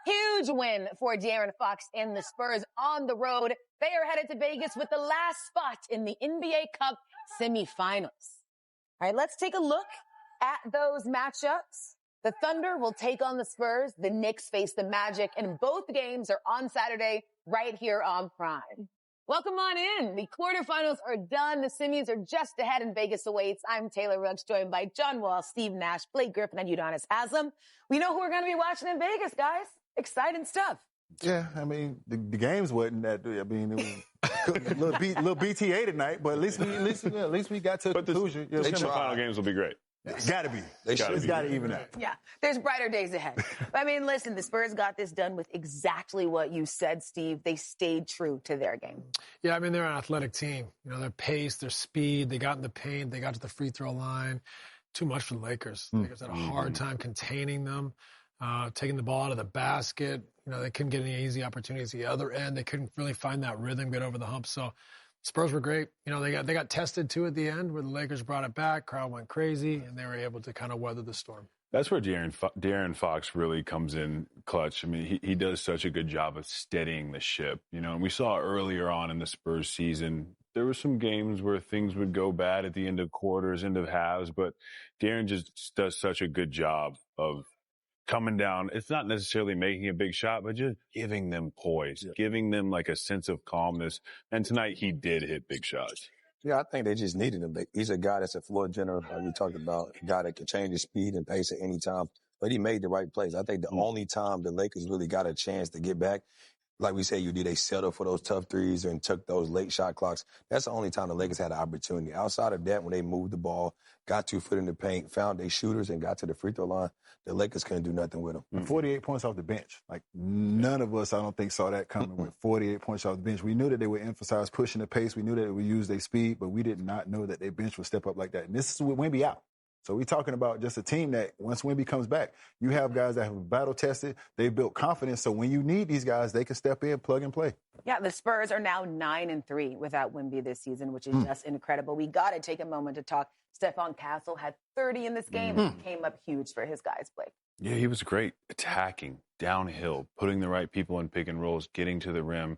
Huge win for De'Aaron Fox and the Spurs on the road. They are headed to Vegas with the last spot in the NBA Cup semifinals. All right, let's take a look at those matchups. The Thunder will take on the Spurs. The Knicks face the Magic, and both games are on Saturday right here on Prime. Welcome on in. The quarterfinals are done. The semis are just ahead and Vegas awaits. I'm Taylor Ruggs, joined by John Wall, Steve Nash, Blake Griffin, and Udonis Haslem. We know who we're going to be watching in Vegas, guys. Exciting stuff. Yeah, I mean, the games wasn't that. I mean, it was a little BTA tonight, but at least we got to a conclusion. The semifinal games will be great. It's got to be. It's got to even out. Yeah, there's brighter days ahead. I mean, listen, the Spurs got this done with exactly what you said, Steve. They stayed true to their game. Yeah, I mean, they're an athletic team. You know, their pace, their speed, they got in the paint, they got to the free throw line. Too much for the Lakers. The Lakers had a hard time containing them, taking the ball out of the basket. You know, they couldn't get any easy opportunities at the other end. They couldn't really find that rhythm, get over the hump. So Spurs were great. You know, they got tested too at the end where the Lakers brought it back. Crowd went crazy, and they were able to kind of weather the storm. That's where De'Aaron Fox really comes in clutch. I mean, he does such a good job of steadying the ship. You know, and we saw earlier on in the Spurs season, there were some games where things would go bad at the end of quarters, end of halves, but De'Aaron just does such a good job of coming down. It's not necessarily making a big shot, but just giving them poise, giving them like a sense of calmness. And tonight he did hit big shots. Yeah, I think they just needed him. He's a guy that's a floor general, like we talked about, a guy that can change his speed and pace at any time. But he made the right plays. I think the only time the Lakers really got a chance to get back, like we said, they settled for those tough threes and took those late shot clocks. That's the only time the Lakers had an opportunity. Outside of that, when they moved the ball, got 2 foot in the paint, found their shooters, and got to the free throw line, the Lakers couldn't do nothing with them. 48 points off the bench. Like, none of us, I don't think, saw that coming with 48 points off the bench. We knew that they would emphasize pushing the pace. We knew that they would use their speed, but we did not know that their bench would step up like that. And this is with Wemby out. So we're talking about just a team that once Wemby comes back, you have guys that have battle tested, they've built confidence. So when you need these guys, they can step in, plug and play. Yeah, the Spurs are now 9-3 without Wemby this season, which is just incredible. We got to take a moment to talk. Stephon Castle had 30 in this game and came up huge for his guys, Blake. Yeah, he was great attacking downhill, putting the right people in pick and rolls, getting to the rim,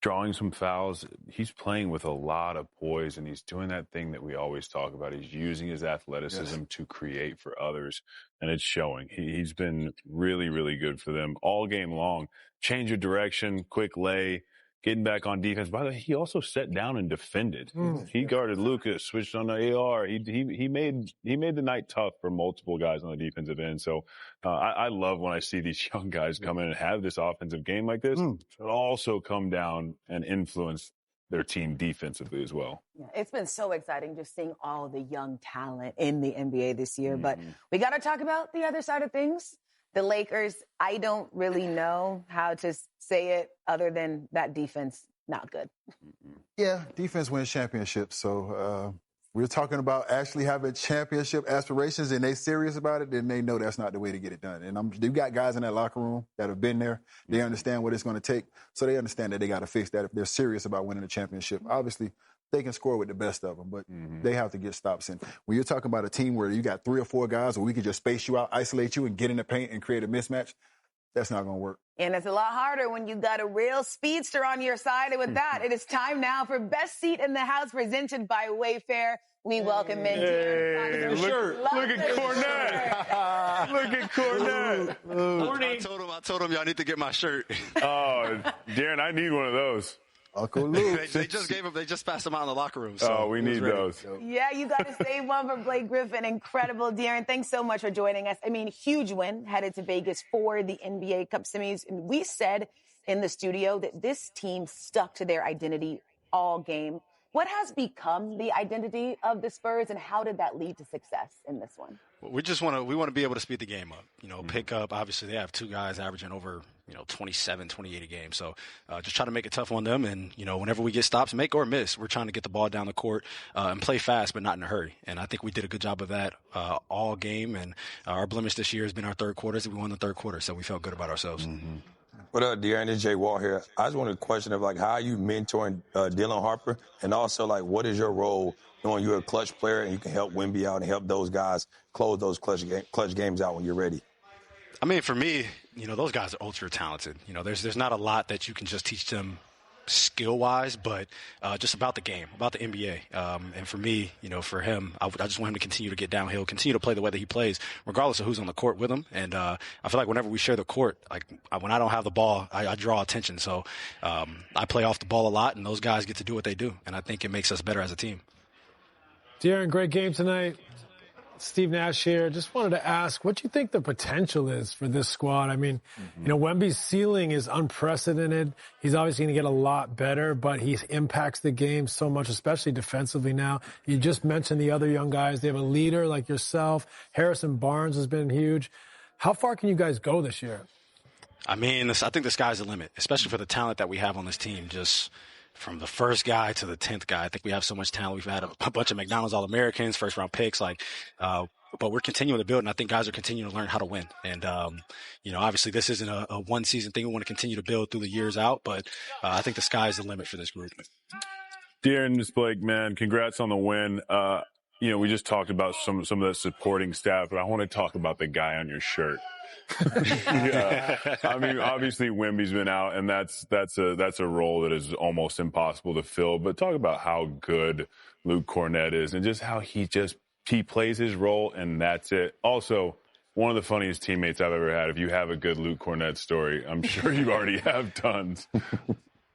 drawing some fouls. He's playing with a lot of poise, and he's doing that thing that we always talk about. He's using his athleticism to create for others, and it's showing. He's been really, really good for them all game long. Change of direction, quick lay, getting back on defense. By the way, he also sat down and defended. He guarded Lucas, switched on the AR. He made the night tough for multiple guys on the defensive end. So I love when I see these young guys come in and have this offensive game like this, but also come down and influence their team defensively as well. Yeah, it's been so exciting just seeing all the young talent in the NBA this year. But we got to talk about the other side of things. The Lakers, I don't really know how to say it other than that defense, not good. Yeah, defense wins championships. So we're talking about actually having championship aspirations, and they serious about it, then they know that's not the way to get it done. And they've got guys in that locker room that have been there. They understand what it's going to take. So they understand that they got to fix that if they're serious about winning the championship. Obviously, they can score with the best of them, but they have to get stops in. When you're talking about a team where you got 3 or 4 guys where we can just space you out, isolate you, and get in the paint and create a mismatch, that's not going to work. And it's a lot harder when you got a real speedster on your side. And with that, it is time now for Best Seat in the House presented by Wayfair. We welcome in De'Aaron Fox. Look at Cornette. Look at Cornette. Morning. I told him y'all need to get my shirt. Oh, Darren, I need one of those. Uncle Luke. they just passed them out in the locker room. So we need those. Yeah, you got to save one for Blake Griffin. Incredible, De'Aaron. Thanks so much for joining us. I mean, huge win headed to Vegas for the NBA Cup semis. And we said in the studio that this team stuck to their identity all game. What has become the identity of the Spurs, and how did that lead to success in this one? We just want to be able to speed the game up. You know, pick up. Obviously, they have 2 guys averaging over 27, 28 a game. So just try to make it tough on them. And whenever we get stops, make or miss, we're trying to get the ball down the court and play fast, but not in a hurry. And I think we did a good job of that all game. And our blemish this year has been our third quarters. We won the third quarter, so we felt good about ourselves. What up, De'Aaron? It's Jay Wall here. I just wanted a question of, how are you mentoring Dylan Harper? And also, what is your role knowing you're a clutch player and you can help Wemby out and help those guys close those clutch games out when you're ready? I mean, for me, those guys are ultra talented. There's not a lot that you can just teach them skill-wise, but just about the game, about the NBA. And for me, for him, I just want him to continue to get downhill, continue to play the way that he plays, regardless of who's on the court with him. And I feel like whenever we share the court, when I don't have the ball, I draw attention. So I play off the ball a lot, and those guys get to do what they do. And I think it makes us better as a team. De'Aaron, great game tonight. Steve Nash here. Just wanted to ask what you think the potential is for this squad. I mean, Wemby's ceiling is unprecedented. He's obviously going to get a lot better, but he impacts the game so much, especially defensively now. You just mentioned the other young guys. They have a leader like yourself. Harrison Barnes has been huge. How far can you guys go this year? I mean, I think the sky's the limit, especially for the talent that we have on this team. Just from the first guy to the 10th guy, I think we have so much talent. We've had a bunch of McDonald's All-Americans, first-round picks, but we're continuing to build, and I think guys are continuing to learn how to win. And, obviously this isn't a one-season thing. We want to continue to build through the years out, but I think the sky's the limit for this group. De'Aaron, this Blake, man, congrats on the win. We just talked about some of the supporting staff, but I want to talk about the guy on your shirt. Yeah, I mean, obviously Wemby's been out, and that's a role that is almost impossible to fill. But talk about how good Luke Kornet is, and just how he plays his role, and that's it. Also, one of the funniest teammates I've ever had. If you have a good Luke Kornet story, I'm sure you already have tons.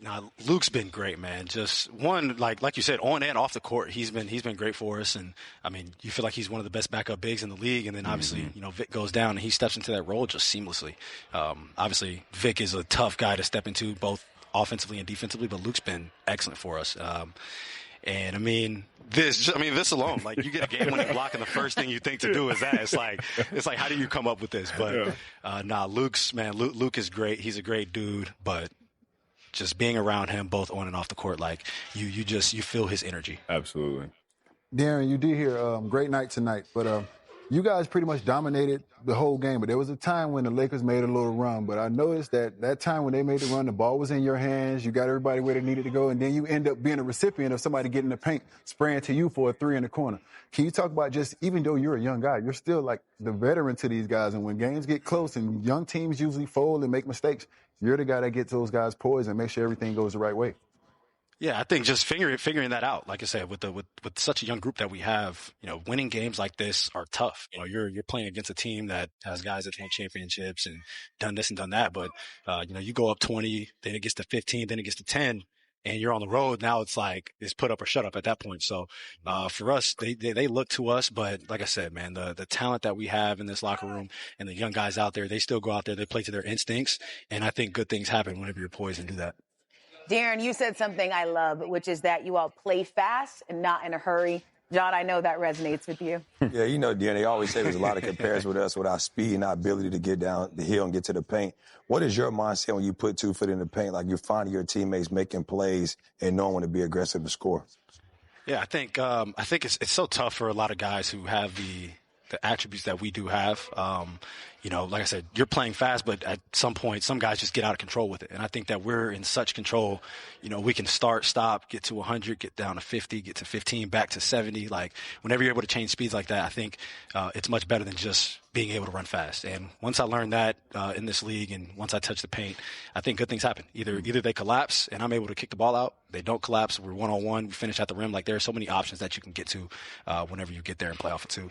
Nah, Luke's been great, man. Just one, like you said, on and off the court, he's been great for us. And I mean, you feel like he's one of the best backup bigs in the league. And then obviously, Vic goes down and he steps into that role just seamlessly. Obviously, Vic is a tough guy to step into both offensively and defensively, but Luke's been excellent for us. And I mean, this alone, like you get a game-winning block, and the first thing you think to do is that. It's like, how do you come up with this? But Luke is great. He's a great dude, but just being around him both on and off the court, like you feel his energy. Absolutely. De'Aaron, you did hear great night tonight, but you guys pretty much dominated the whole game. But there was a time when the Lakers made a little run. But I noticed that time when they made the run, the ball was in your hands. You got everybody where they needed to go, and then you end up being a recipient of somebody getting the paint, spraying to you for a three in the corner. Can you talk about just, even though you're a young guy, you're still like the veteran to these guys, and when games get close and young teams usually fold and make mistakes, you're the guy that gets those guys poised and make sure everything goes the right way. Yeah, I think just figuring that out. Like I said, with such a young group that we have, winning games like this are tough. You're playing against a team that has guys that won championships and done this and done that. But you go up 20, then it gets to 15, then it gets to 10, and you're on the road. Now it's like it's put up or shut up at that point. So for us, they look to us. But like I said, man, the talent that we have in this locker room and the young guys out there, they still go out there, they play to their instincts, and I think good things happen whenever you're poised and do that. De'Aaron, you said something I love, which is that you all play fast and not in a hurry. John, I know that resonates with you. Yeah, De'Aaron, they always say there's a lot of comparison with us with our speed and our ability to get down the hill and get to the paint. What is your mindset when you put 2 foot in the paint, like you're finding your teammates making plays and knowing when to be aggressive to score? Yeah, I think it's so tough for a lot of guys who have the attributes that we do have. Like I said, you're playing fast, but at some point, some guys just get out of control with it. And I think that we're in such control, we can start, stop, get to 100, get down to 50, get to 15, back to 70. Like, whenever you're able to change speeds like that, I think it's much better than just being able to run fast. And once I learned that in this league and once I touch the paint, I think good things happen. Either they collapse and I'm able to kick the ball out. They don't collapse. We're one-on-one. We finish at the rim. Like, there are so many options that you can get to whenever you get there and play off of 2.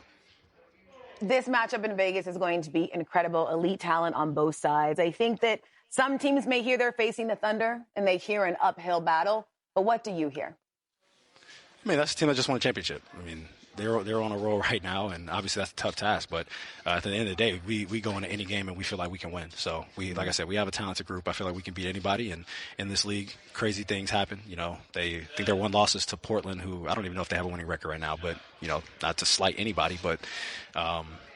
This matchup in Vegas is going to be incredible, elite talent on both sides. I think that some teams may hear they're facing the Thunder and they hear an uphill battle, but what do you hear? I mean, that's a team that just won a championship. I mean, they're on a roll right now, and obviously that's a tough task. But at the end of the day, we go into any game and we feel like we can win. So like I said, we have a talented group. I feel like we can beat anybody. And in this league, crazy things happen. They think they're 1 losses to Portland, who I don't even know if they have a winning record right now. But not to slight anybody, but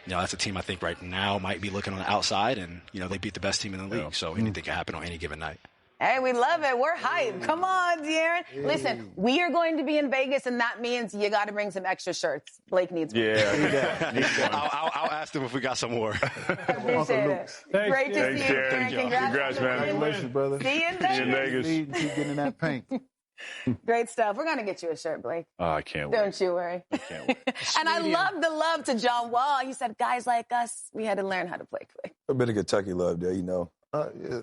that's a team I think right now might be looking on the outside, and they beat the best team in the league. So anything can happen on any given night. Hey, we love it. We're hyped. Come on, De'Aaron. Hey. Listen, we are going to be in Vegas, and that means you got to bring some extra shirts. Blake needs one. Yeah. I'll ask them if we got some more. Appreciate it. Thanks. Great to see you, De'Aaron. Congrats, man. Congratulations, brother. See you in Vegas. See you in Vegas. Keep getting in that paint. Great stuff. We're going to get you a shirt, Blake. Oh, I can't wait. Don't you worry. I can't wait. And I love the love to John Wall. He said, guys like us, we had to learn how to play quick. A bit of Kentucky love there, you know.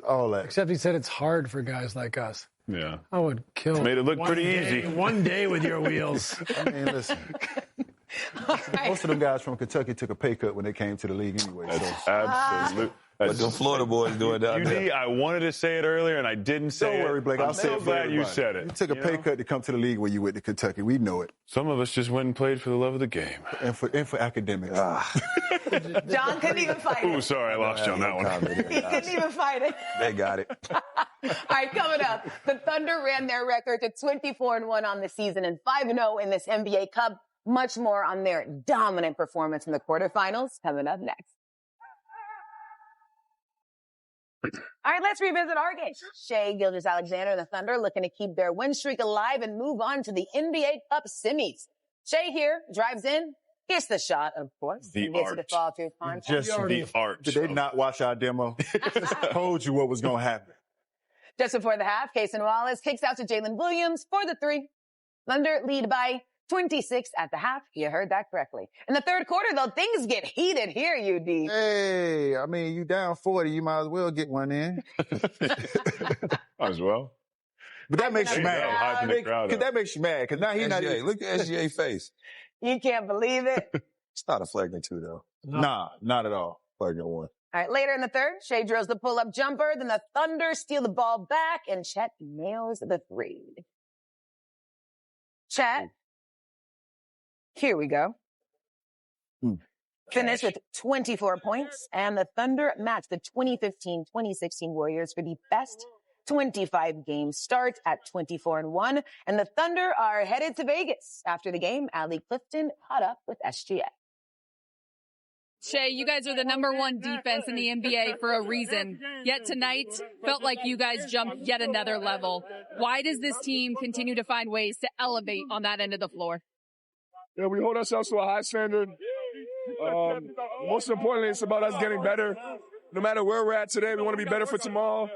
All that. Except he said it's hard for guys like us. Yeah. I would kill. Made it look pretty easy. One day with your wheels. I mean, listen. Right. Most of them guys from Kentucky took a pay cut when they came to the league anyway. So. Absolutely. What the Florida boys doing down there. UD, I wanted to say it earlier, and I didn't say it. Don't worry, Blake. I'm I'll say so it for glad you everybody. said it. You took a pay cut to come to the league when you went to Kentucky. We know it. Some of us just went and played for the love of the game. And for academics. John couldn't even fight Ooh, it. sorry, I lost you on that one. He couldn't even fight it. They got it. All right, coming up, the Thunder ran their record to 24-1 on the season and 5-0 in this NBA Cup. Much more on their dominant performance in the quarterfinals coming up next. All right, let's revisit our game. Shai Gilgeous-Alexander and the Thunder looking to keep their win streak alive and move on to the NBA Cup semis. Shai here drives in, gets the shot, of course. The and gets art. it to fall through contact. Just The art. Did they not watch our demo? Told you what was going to happen. Just before the half, Cason Wallace kicks out to Jalen Williams for the three. Thunder lead by 26 at the half. You heard that correctly. In the third quarter, though, things get heated here, UD. Hey, I mean, you down 40, you might as well get one in. Might as well. But that makes you There you mad. go, hyping the crowd up. That makes you mad, because now he's not SGA. even... Look at SGA's face. You can't believe it. It's not a flagrant two, though. Nah, not at all. Flagrant one. All right, later in the third, Shai drills the pull-up jumper. Then the Thunder steal the ball back, and Chet nails the three. Chet. Here we go. Finished with 24 points, and the Thunder matched the 2015-2016 Warriors for the best 25-game start at 24-1. And the Thunder are headed to Vegas. After the game, Allie Clifton caught up with SGA. Shai, you guys are the number one defense in the NBA for a reason. Yet tonight felt like you guys jumped yet another level. Why does this team continue to find ways to elevate on that end of the floor? Yeah, we hold ourselves to a high standard. Most importantly, it's about us getting better. No matter where we're at today, we want to be better for tomorrow.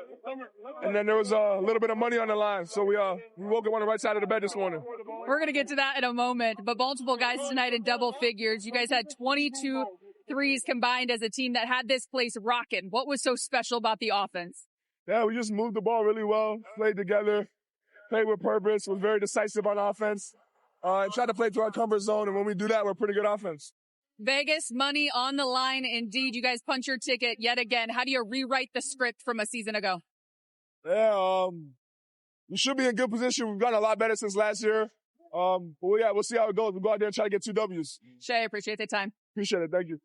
And then there was a little bit of money on the line, so we woke up on the right side of the bed this morning. We're going to get to that in a moment, but multiple guys tonight in double figures. You guys had 22 threes combined as a team that had this place rocking. What was so special about the offense? Yeah, we just moved the ball really well, played together, played with purpose, was very decisive on offense, and tried to play through our comfort zone. And when we do that, we're pretty good offense. Vegas, money on the line. Indeed, you guys punch your ticket yet again. How do you rewrite the script from a season ago? Yeah, we should be in good position. We've gotten a lot better since last year. But we'll see how it goes. We'll go out there and try to get 2 W's. Shai, I appreciate the time. Appreciate it. Thank you.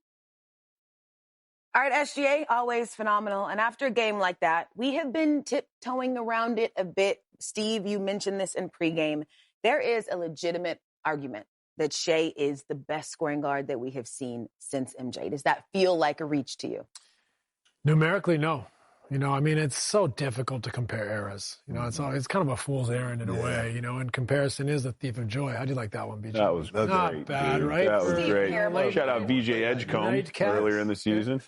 All right, SGA, always phenomenal. And after a game like that, we have been tiptoeing around it a bit. Steve, you mentioned this in pregame. There is a legitimate argument that Shai is the best scoring guard that we have seen since MJ. Does that feel like a reach to you? Numerically, no. You know, I mean, it's so difficult to compare eras. You know, it's kind of a fool's errand in a way, you know, and comparison is a thief of joy. How do you like that one, BJ? That was not great, bad, dude. right? That was great. Terrible. Shout out VJ Edgecombe earlier in the season.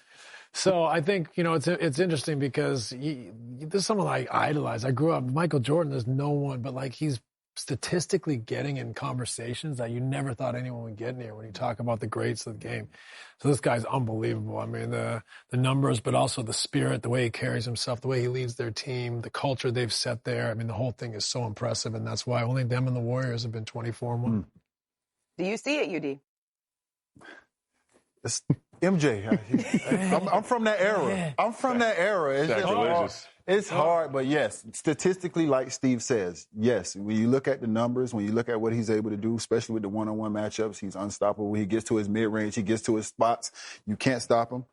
So I think, you know, it's interesting because there's someone I idolize. I grew up, Michael Jordan, there's no one, but like he's statistically getting in conversations that you never thought anyone would get near when you talk about the greats of the game. So this guy's unbelievable. I mean, the numbers, but also the spirit, the way he carries himself, the way he leads their team, the culture they've set there. I mean, the whole thing is so impressive, and that's why only them and the Warriors have been 24-1. Do you see it, UD? It's MJ. I'm from that era. I'm from that era. It's just hard. It's hard, but yes, statistically, like Steve says, yes, when you look at the numbers, when you look at what he's able to do, especially with the one-on-one matchups, he's unstoppable. He gets to his mid-range, he gets to his spots. You can't stop him.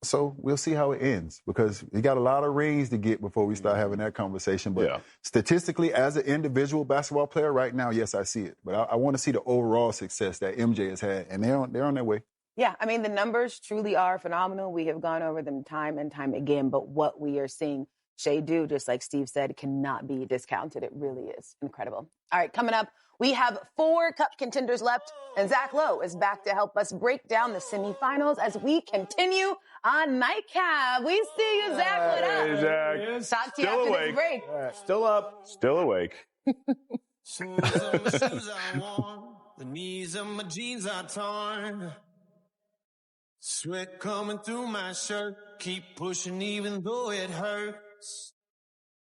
So we'll see how it ends because he got a lot of rings to get before we start having that conversation. But statistically, as an individual basketball player right now, yes, I see it. But I want to see the overall success that MJ has had, and they're on their way. Yeah, I mean, the numbers truly are phenomenal. We have gone over them time and time again, but what we are seeing Shai do, just like Steve said, cannot be discounted. It really is incredible. All right, coming up, we have 4 cup contenders left, and Zach Lowe is back to help us break down the semifinals as we continue on Nightcap. We see you, Zach. What up? Hey, Zach. Talk to you Still after awake. this break. Still up. Still awake. Shoes on my shoes are worn, the knees of my jeans are torn. Sweat coming through my shirt, keep pushing even though it hurts.